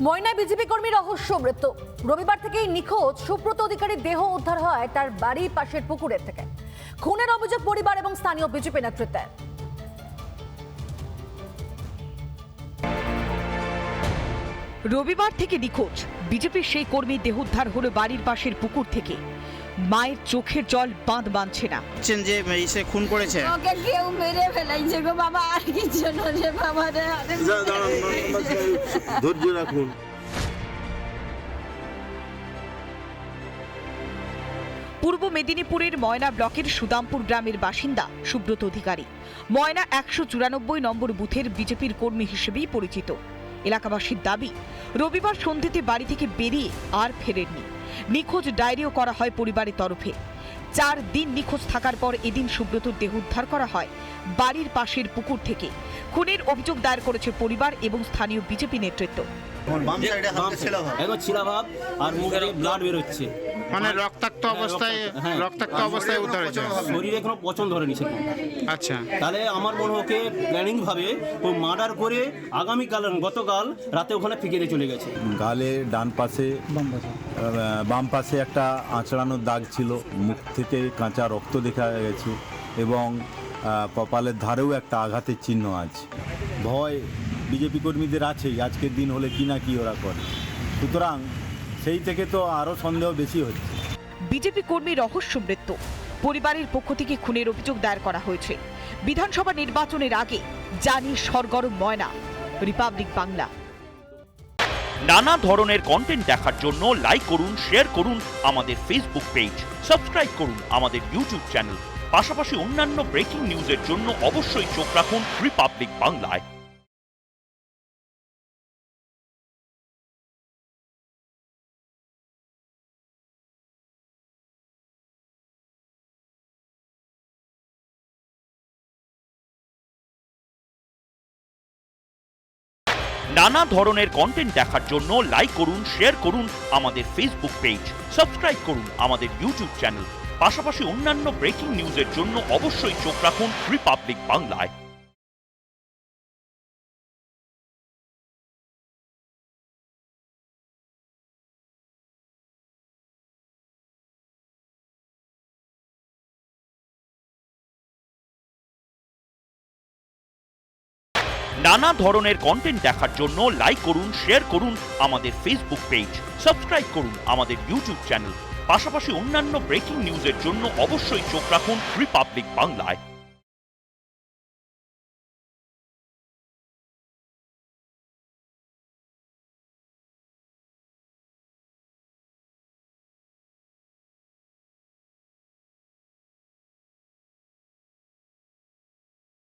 ময়নায় BJP কর্মী রহস্য মৃত্যু। রবিবার থেকেই নিখোঁজ সুব্রত অধিকারীর দেহ উদ্ধার হয় তার বাড়ির পাশের পুকুরের থেকে। খুনের অভিযোগ পরিবার এবং স্থানীয় বিজেপি নেতৃত্বের। রবিবার থেকে নিখোঁজ বিজেপির সেই কর্মীর দেহ উদ্ধার হলো বাড়ির পাশের পুকুর থেকে। মায়ের চোখের জল বাঁধ বাঁধছে না। যে সে খুন করেছে, ওকে কেউ মেরে ফেলাইছে গো বাবা, আর কিছু না রে বাবা রে। ধৈর্য রাখুন। পূর্ব মেদিনীপুরের ময়না ব্লকের সুদামপুর গ্রামের বাসিন্দা সুব্রত অধিকারী ময়না 194 নম্বর বুথের বিজেপির কর্মী হিসেবেই পরিচিত। এলাকাবাসীর দাবি, রবিবার সন্ধ্যেতে বাড়ি থেকে বেরিয়ে আর ফেরেননি। নিখোঁজ ডায়েরিও করা হয় পরিবারের তরফে। 4 দিন নিখোঁজ থাকার পর এদিন সুব্রতর দেহ উদ্ধার করা হয় বাড়ির পাশের পুকুর থেকে। খুনের অভিযোগ দায়ের করেছে পরিবার এবং স্থানীয় বিজেপি নেতৃত্ব। আর মুখে ব্লাড বেরোচ্ছে, মানে রক্তাক্ত অবস্থায় উদ্ধার হয়েছে। শরীরে এখনো পচন ধরেনি সেটা। আচ্ছা, তাহলে আমার মনে হয় প্ল্যানিং ভাবে ও মার্ডার করে গতকাল রাতে ওখানে ফিকে দিয়ে চলে গেছে। গালে ডান পাশে বাম পাশে একটা আঁচড়ানোর দাগ ছিল, মুখ থেকে কাঁচা রক্ত দেখা গেছে এবং কপালের ধারেও একটা আঘাতের চিহ্ন আছে। ভয় বিজেপি কর্মীদের আছেই, আজকের দিন হলে কি না কি ওরা করে, সুতরাং সেই থেকে তো আরও সন্দেহ বেশি হচ্ছে। বিজেপি কর্মী রহস্য মৃত্যু। পরিবারের পক্ষ থেকে খুনের অভিযোগ দায়ের করা হয়েছে। বিধানসভা নির্বাচনের আগে জানি সরগরম ময়না। রিপাবলিক বাংলা। নানা ধরনের কন্টেন্ট দেখার জন্য লাইক করুন, শেয়ার করুন আমাদের ফেসবুক পেজ, সাবস্ক্রাইব করুন আমাদের ইউটিউব চ্যানেল। পাশাপাশি অন্যান্য ব্রেকিং নিউজের জন্য অবশ্যই চোখ রাখুন রিপাবলিক বাংলায়। নানা ধরনের কন্টেন্ট দেখার জন্য লাইক করুন, শেয়ার করুন আমাদের ফেসবুক পেজ, সাবস্ক্রাইব করুন আমাদের ইউটিউব চ্যানেল। পাশাপাশি অন্যান্য ব্রেকিং নিউজের জন্য অবশ্যই চোখ রাখুন রিপাবলিক বাংলায়। নানা ধরনের কন্টেন্ট দেখার জন্য লাইক করুন, শেয়ার করুন আমাদের ফেসবুক পেজ, সাবস্ক্রাইব করুন আমাদের ইউটিউব চ্যানেল। পাশাপাশি অন্যান্য ব্রেকিং নিউজের জন্য অবশ্যই চোখ রাখুন রিপাবলিক বাংলায়।